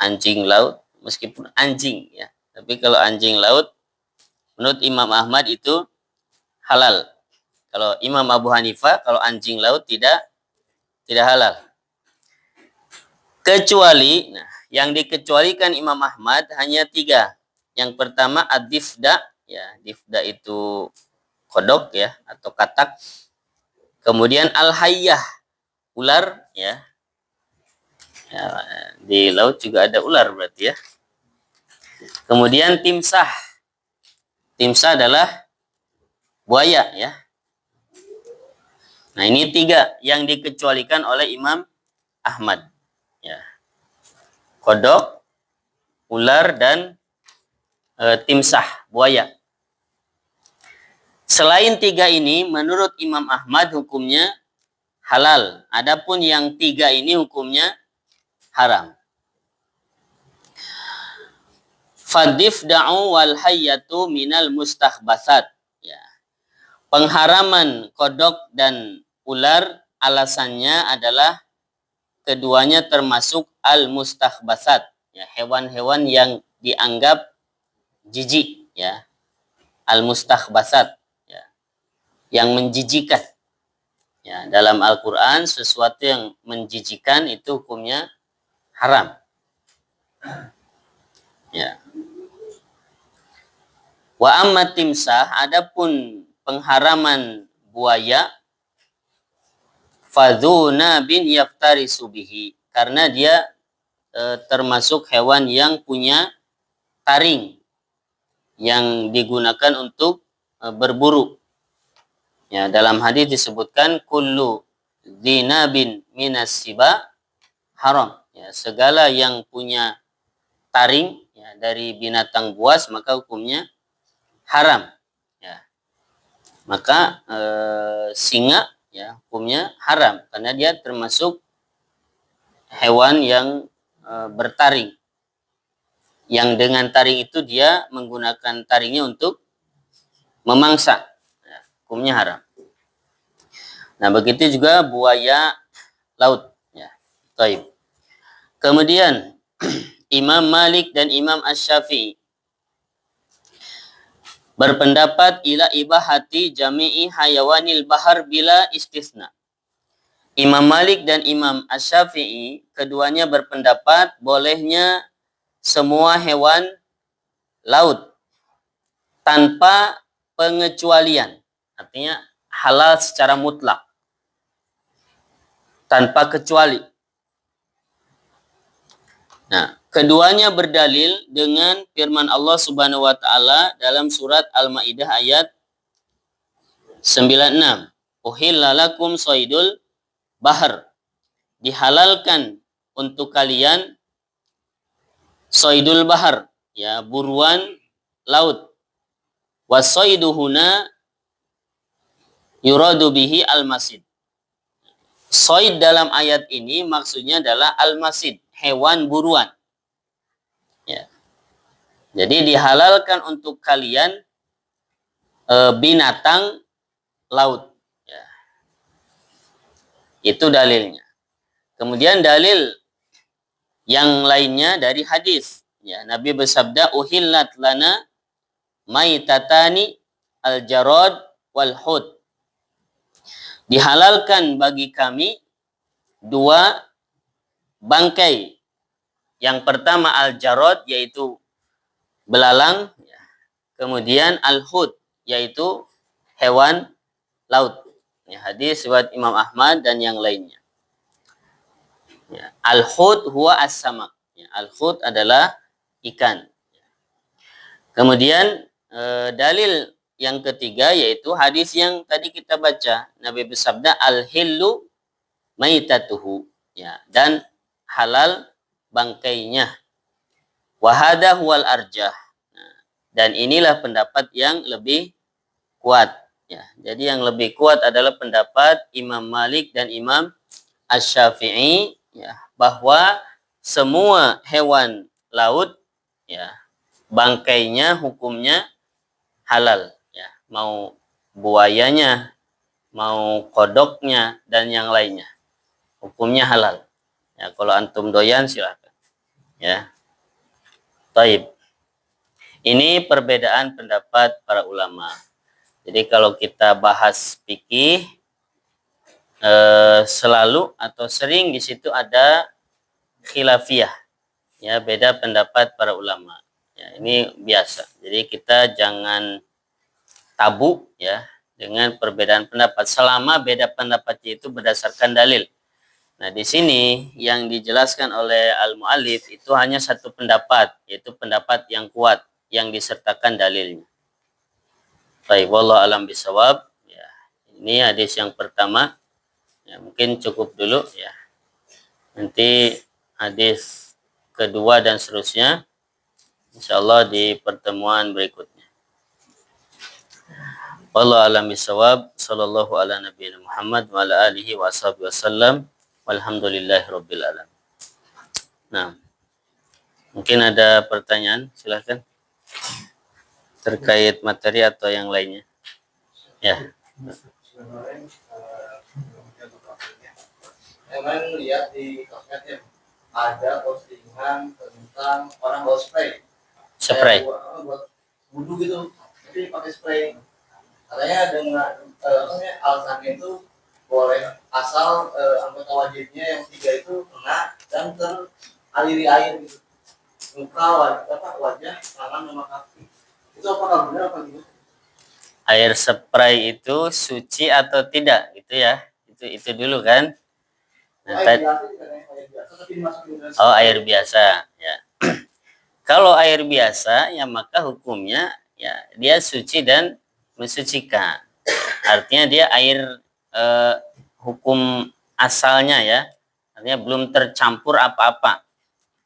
anjing laut, meskipun anjing ya. Tapi kalau anjing laut menurut Imam Ahmad itu halal. Kalau Imam Abu Hanifah kalau anjing laut tidak halal. Kecuali yang dikecualikan Imam Ahmad hanya 3. Yang pertama ad-difda ya, difda itu kodok ya atau katak. Kemudian al-hayyah, ular ya. Ya, di laut juga ada ular berarti ya. Kemudian timsah. Timsah adalah buaya ya. Nah, ini 3 yang dikecualikan oleh Imam Ahmad. Ya. Kodok, ular dan timsah, buaya. Selain 3 ini menurut Imam Ahmad hukumnya halal. Adapun yang 3 ini hukumnya haram. Fadifda'u wal hayyatu minal mustahbasat. Ya. Pengharaman kodok dan ular alasannya adalah keduanya termasuk al-mustakhbasat, ya, hewan-hewan yang dianggap jijik, ya, al-mustakhbasat, ya, yang menjijikan. Ya, dalam Al-Quran sesuatu yang menjijikan itu hukumnya haram. Ya. Wa amma timsah, adapun pengharaman buaya, fadzuna bin yaftarisu bihi, karena dia termasuk hewan yang punya taring yang digunakan untuk berburu. Ya, dalam hadis disebutkan kullu dzinabin minas siba haram. Ya, segala yang punya taring, ya, dari binatang buas maka hukumnya haram. Ya. Maka singa, ya, hukumnya haram karena dia termasuk hewan yang bertaring. Yang dengan taring itu dia menggunakan taringnya untuk memangsa. Ya, hukumnya haram. Nah, begitu juga buaya laut. Ya. Taib. Kemudian Imam Malik dan Imam Asy-Syafi'i berpendapat ila ibahati jami'i hayawanil bahar bila istisna. Imam Malik dan Imam Asy-Syafi'i keduanya berpendapat bolehnya semua hewan laut tanpa pengecualian. Artinya halal secara mutlak. Tanpa kecuali. Nah, keduanya berdalil dengan firman Allah Subhanahu wa taala dalam surat Al-Maidah ayat 96. Uhilla lakum shaydul bahr. Dihalalkan untuk kalian shaydul bahr, ya, buruan laut. Wasayduhuna yuradu bihi al-masid. Shayd dalam ayat ini maksudnya adalah al-masid, hewan buruan. Ya. Jadi dihalalkan untuk kalian binatang laut. Ya. Itu dalilnya. Kemudian dalil yang lainnya dari hadis. Ya, Nabi bersabda, uhillat lana maitatani al-jarad wal hud. Dihalalkan bagi kami dua bangkai. Yang pertama al-jarad, yaitu belalang. Kemudian al-hud, yaitu hewan laut. Ya, hadis riwayat Imam Ahmad dan yang lainnya. Ya, al-hud huwa as-samak. Ya, al-hud adalah ikan. Kemudian dalil yang ketiga yaitu hadis yang tadi kita baca. Nabi bersabda al-hillu maitatuhu, ya, dan halal bangkainya. Wa hadha huwal arjah. Nah, dan inilah pendapat yang lebih kuat, ya. Jadi yang lebih kuat adalah pendapat Imam Malik dan Imam Asy-Syafi'i, ya, bahwa semua hewan laut, ya, bangkainya hukumnya halal, ya, mau buayanya, mau kodoknya dan yang lainnya, hukumnya halal. Ya, kalau antum doyan silakan. Ya. Taib. Ini perbedaan pendapat para ulama. Jadi kalau kita bahas fikih selalu atau sering di situ ada khilafiyah. Ya, beda pendapat para ulama. Ya, ini biasa. Jadi kita jangan tabu, ya, dengan perbedaan pendapat selama beda pendapatnya itu berdasarkan dalil. Nah, di sini yang dijelaskan oleh al-mu'allif itu hanya satu pendapat, yaitu pendapat yang kuat yang disertakan dalilnya. Baik, wallahu alam bisawab. Ya, ini hadis yang pertama. Ya, mungkin cukup dulu, ya. Nanti hadis kedua dan seterusnya insyaallah di pertemuan berikutnya. Wallahu alam bisawab. Sallallahu ala nabiyina Muhammad wa ala alihi wa ashabihi wasallam. Walhamdulillahirabbil alamin. Nah, mungkin ada pertanyaan, silakan. Terkait materi atau yang lainnya. Ya. Emang lihat di sosmed ya, ada postingan tentang orang bawa spray. Spray. Buat wudhu gitu, tapi pakai spray. Katanya dengan alasannya itu boleh asal anggota wajibnya yang 3 itu kena dan teraliri air gitu. Muka, wajah, tangan, sama kaki. Itu apakah benar apa gitu? Air spray itu suci atau tidak gitu ya? Itu dulu kan? Nah, oh, air biasa ya. Kalau air biasa ya maka hukumnya ya dia suci dan mensucikan. Artinya dia air hukum asalnya ya. Artinya belum tercampur apa-apa.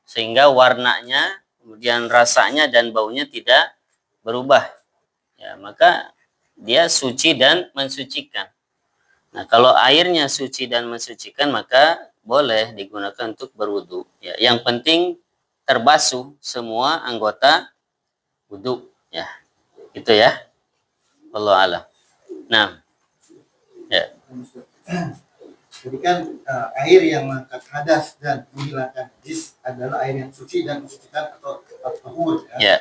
Sehingga warnanya, kemudian rasanya dan baunya tidak berubah. Ya, maka dia suci dan mensucikan. Nah, kalau airnya suci dan mensucikan maka boleh digunakan untuk berwudu. Ya, yang penting terbasuh semua anggota wudu. Ya, itu ya. Allah alam. Nah, ya. Jadi kan air yang mengangkat hadas dan menghilangkan najis adalah air yang suci dan mensucikan atau tahur. Ya. Ya.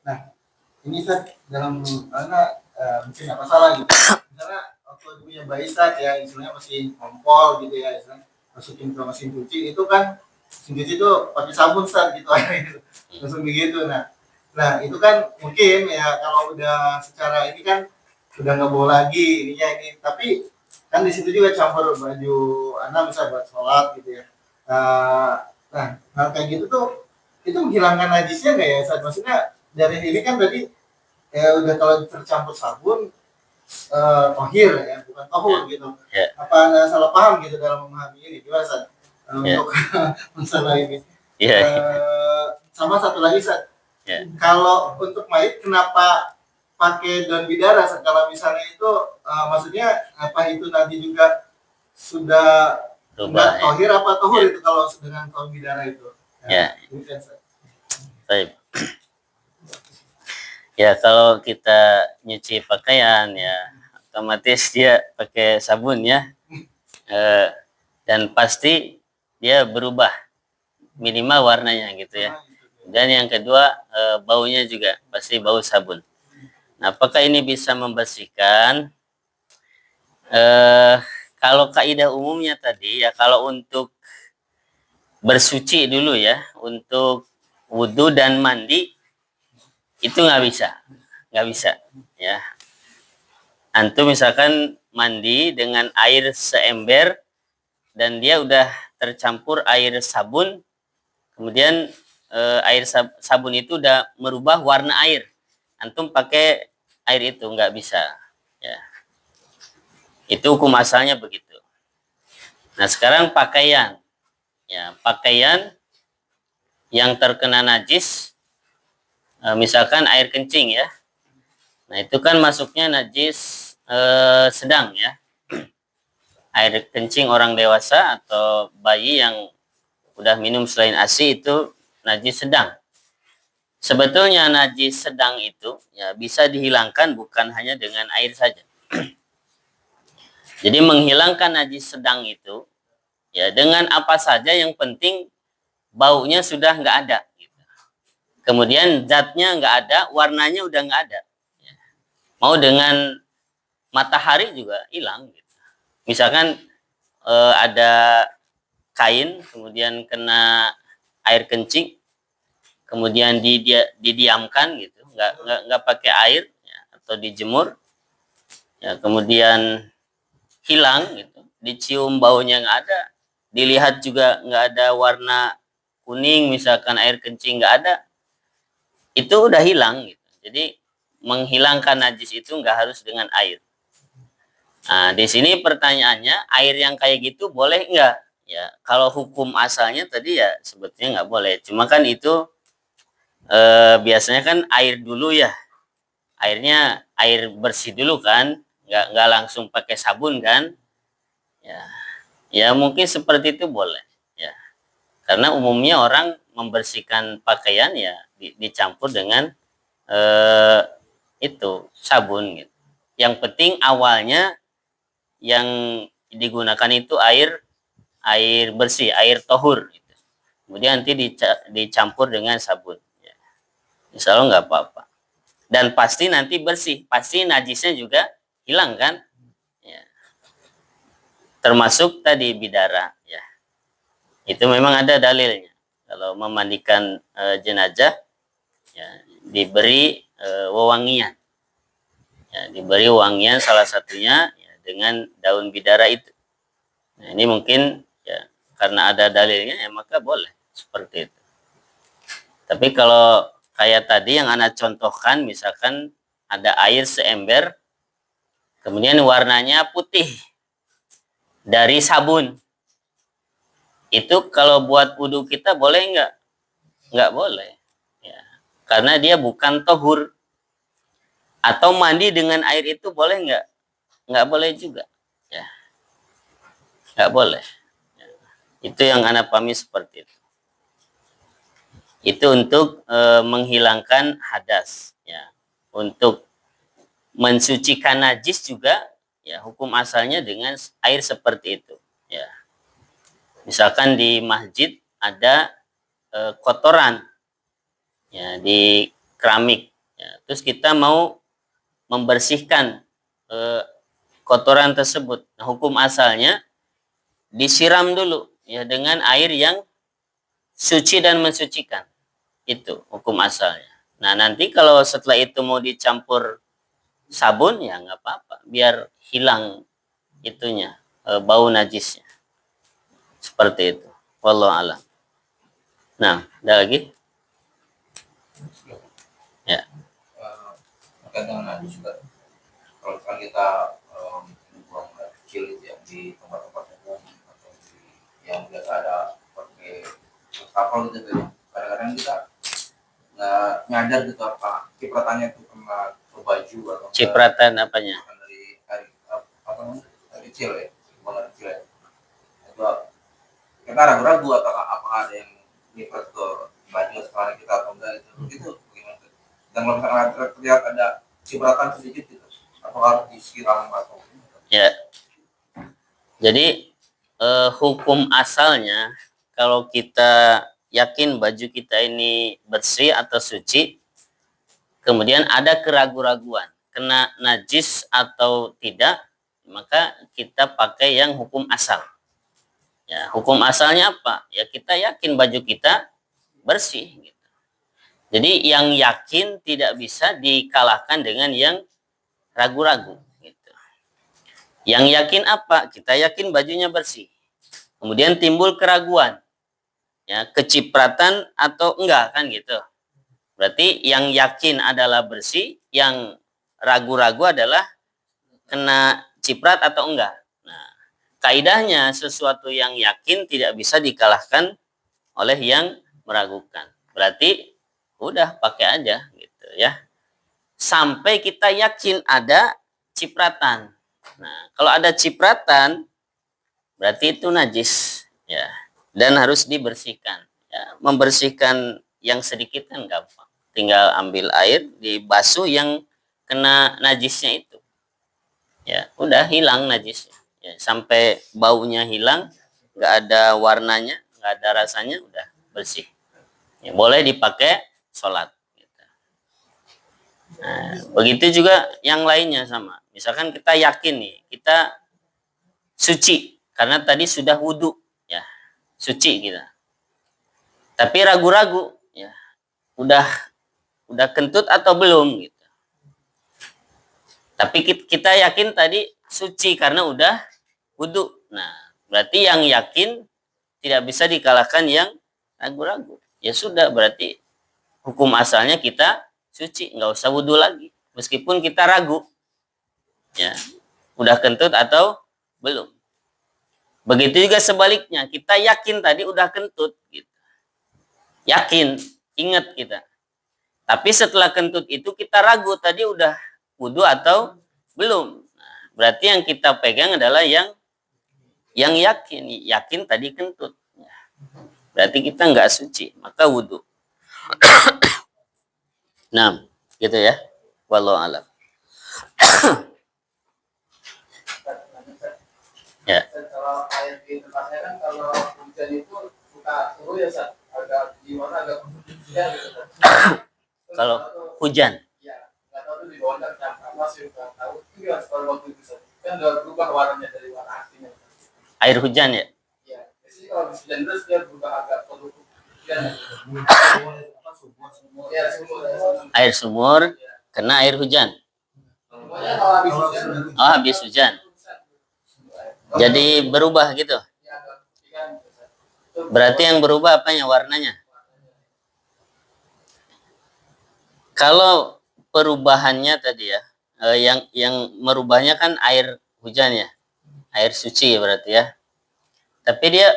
Nah, ini Ustaz dalam mungkin apa salah gitu. Misalnya waktu punya bayi Ustaz ya, istilahnya mesin kompor gitu ya, istilahnya masukin ke mesin cuci itu kan mesin cuci itu pakai sabun Ustaz gitu airnya langsung begitu. Nah itu kan mungkin ya kalau udah secara ini kan udah nggak boleh lagi ininya ini, tapi kan di situ juga campur baju anak bisa buat sholat gitu ya. Nah hal kayak gitu tuh itu menghilangkan najisnya nggak ya Ustaz? Maksudnya dari ini kan tadi ya udah kalau tercampur sabun tohir ya bukan tohur gitu. Apa anda salah paham gitu dalam memahami ini gimana Ustaz? Untuk masalah ini. Sama satu lagi Ustaz. Kalau untuk mayit kenapa pakai daun bidara kalau misalnya itu maksudnya apa itu nanti juga sudah enggak tohir apa tohur itu kalau dengan daun bidara itu ya. Baik. Ya kalau kita nyuci pakaian ya otomatis dia pakai sabun ya dan pasti dia berubah minimal warnanya gitu ya. Dan yang kedua baunya juga pasti bau sabun. Nah, apakah ini bisa membersihkan? Kalau kaidah umumnya tadi ya kalau untuk bersuci dulu ya, untuk wudhu dan mandi itu nggak bisa ya. Antum misalkan mandi dengan air seember dan dia udah tercampur air sabun, kemudian air sabun itu udah merubah warna air, antum pakai air itu nggak bisa ya. Itu hukum asalnya begitu. Nah sekarang pakaian ya, pakaian yang terkena najis misalkan air kencing ya, nah itu kan masuknya najis sedang ya, air kencing orang dewasa atau bayi yang udah minum selain ASI itu najis sedang. Sebetulnya najis sedang itu ya bisa dihilangkan bukan hanya dengan air saja. Jadi menghilangkan najis sedang itu ya dengan apa saja yang penting baunya sudah nggak ada. Gitu. Kemudian zatnya nggak ada, warnanya udah nggak ada. Ya. Mau dengan matahari juga hilang. Gitu. Misalkan ada kain kemudian kena air kencing, kemudian didiamkan gitu, nggak pakai air ya, atau dijemur, ya kemudian hilang gitu, dicium baunya nggak ada, dilihat juga nggak ada warna kuning misalkan air kencing nggak ada, itu udah hilang gitu. Jadi menghilangkan najis itu nggak harus dengan air. Nah di sini pertanyaannya air yang kayak gitu boleh nggak? Ya kalau hukum asalnya tadi ya sebetulnya nggak boleh. Cuma kan itu biasanya kan air dulu ya, airnya air bersih dulu kan, nggak langsung pakai sabun kan, ya mungkin seperti itu boleh ya, karena umumnya orang membersihkan pakaian ya dicampur dengan itu sabun gitu. Yang penting awalnya yang digunakan itu air bersih, air tohur. Gitu. Kemudian nanti dicampur dengan sabun. Ya. Insya Allah nggak apa-apa. Dan pasti nanti bersih, pasti najisnya juga hilang kan? Ya. Termasuk tadi bidara. Ya. Itu memang ada dalilnya. Kalau memandikan jenazah, ya, diberi wewangian. Ya, diberi wangian salah satunya ya, dengan daun bidara itu. Nah, ini mungkin ya karena ada dalilnya ya maka boleh seperti itu. Tapi kalau kayak tadi yang Anda contohkan, misalkan ada air seember, kemudian warnanya putih dari sabun, itu kalau buat wudhu kita boleh nggak? Nggak boleh. Ya. Karena dia bukan tohur. Atau mandi dengan air itu boleh nggak? Nggak boleh juga. Ya. Nggak boleh. Ya. Itu yang anak pahami seperti itu. Itu untuk menghilangkan hadas. Ya. Untuk mensucikan najis juga, ya hukum asalnya dengan air seperti itu. Ya. Misalkan di masjid ada kotoran ya, di keramik. Ya. Terus kita mau membersihkan kotoran tersebut. Nah, hukum asalnya disiram dulu ya dengan air yang suci dan mensucikan. Itu hukum asalnya. Nah, nanti kalau setelah itu mau dicampur sabun ya nggak apa-apa, biar hilang itunya bau najisnya. Seperti itu. Wallahu a'lam. Nah, ada lagi? Ya. Terkait dengan najis juga. Kalau misalkan kita buang air kecil gitu ya di tempat-tempat umum atau yang biasa ada pakai kapal gitu ya, kadang-kadang kita nggak nyadar gitu apa cipratannya itu kena ke baju atau Cipratan apanya? dari air apa namanya air kecil ya, buang air kecil ya. Itu kita ragu-ragu apakah ada yang nyiprat ke baju sekarang kita atau enggak itu bagaimana? Dan kalau misalkan terlihat ada cipratan sedikit gitu, apakah harus disiram atau ya. Jadi hukum asalnya kalau kita yakin baju kita ini bersih atau suci, kemudian ada keraguan-raguan kena najis atau tidak, maka kita pakai yang hukum asal. Ya, hukum asalnya apa? Ya kita yakin baju kita bersih. Gitu. Jadi yang yakin tidak bisa dikalahkan dengan yang ragu-ragu. Gitu. Yang yakin apa? Kita yakin bajunya bersih. Kemudian timbul keraguan, ya kecipratan atau enggak kan gitu. Berarti yang yakin adalah bersih, yang ragu-ragu adalah kena ciprat atau enggak. Nah, kaidahnya sesuatu yang yakin tidak bisa dikalahkan oleh yang meragukan. Berarti udah pakai aja gitu ya. Sampai kita yakin ada cipratan. Nah, kalau ada cipratan berarti itu najis ya dan harus dibersihkan. Ya, membersihkan yang sedikit kan gampang. Tinggal ambil air dibasuh yang kena najisnya itu. Ya, udah hilang najisnya. Ya, sampai baunya hilang, nggak ada warnanya, nggak ada rasanya, udah bersih. Ya, boleh dipakai sholat. Gitu. Nah, begitu juga yang lainnya sama. Misalkan kita yakin nih, kita suci karena tadi sudah wudhu, ya suci kita. Tapi ragu-ragu, ya udah kentut atau belum gitu. Tapi kita yakin tadi suci karena udah wudhu. Nah, berarti yang yakin tidak bisa dikalahkan yang ragu-ragu. Ya sudah, berarti hukum asalnya kita suci, nggak usah wudhu lagi. Meskipun kita ragu, ya udah kentut atau belum. Begitu juga sebaliknya, kita yakin tadi udah kentut, gitu. Yakin, ingat kita. Tapi setelah kentut itu kita ragu tadi udah wudhu atau belum. Nah, berarti yang kita pegang adalah yang yakin tadi kentut. Berarti kita nggak suci, maka wudhu. Nah, gitu ya. Wallahu a'lam. Ya. Kalau air di tempatnya kan kalau hujan itu suka suhu ya Ustaz, agak gimana agak ya gitu. Kalau hujan, Ya, nggak tahu tuh di bawah kan apa sih nggak tahu. Itu ya kalau waktu itu Ustaz. Kan udah berubah warnanya dari warna aslinya. air hujan ya. Ya, jadi kalau di hujan terus dia berubah agak peluk. Ya, ya sumur. Air sumur kena air hujan. Pokoknya kalau habis hujan. Oh, habis hujan. Jadi berubah gitu. Berarti yang berubah apanya? Warnanya. Kalau perubahannya tadi ya, yang merubahnya kan air hujan ya, air suci berarti ya. Tapi dia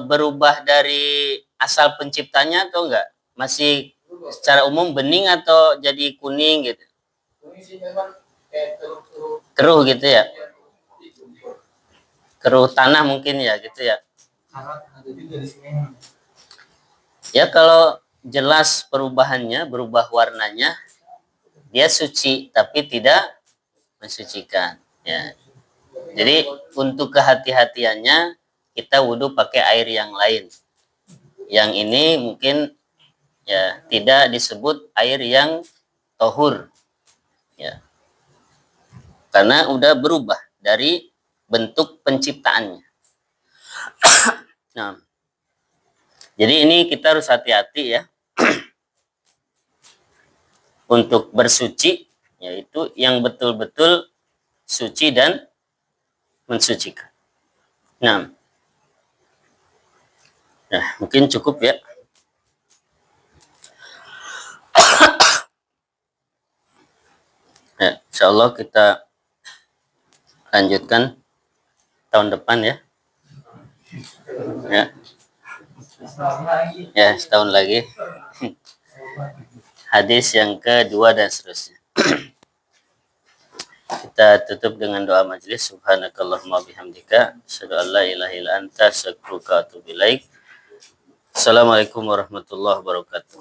berubah dari asal penciptanya atau enggak? Masih secara umum bening atau jadi kuning gitu? Keruh gitu ya? Keruh tanah mungkin ya gitu ya? Ya kalau jelas perubahannya, berubah warnanya, dia suci tapi tidak mensucikan. Ya. Jadi untuk kehati-hatiannya kita wudhu pakai air yang lain. Yang ini mungkin ya tidak disebut air yang tohur. Ya. Karena udah berubah dari bentuk penciptaannya. Nah, jadi ini kita harus hati-hati ya. Untuk bersuci, yaitu yang betul-betul suci dan mensucikan. Nah, mungkin cukup ya. Ya, insya Allah kita lanjutkan tahun depan ya. Ya, setahun lagi. Hadis yang kedua dan seterusnya. Kita tutup dengan doa majelis. Subhanakallahumma bihamdika asyhadu an la ilaha illa anta astaghfiruka wa atubu ilaik. Assalamualaikum warahmatullahi wabarakatuh.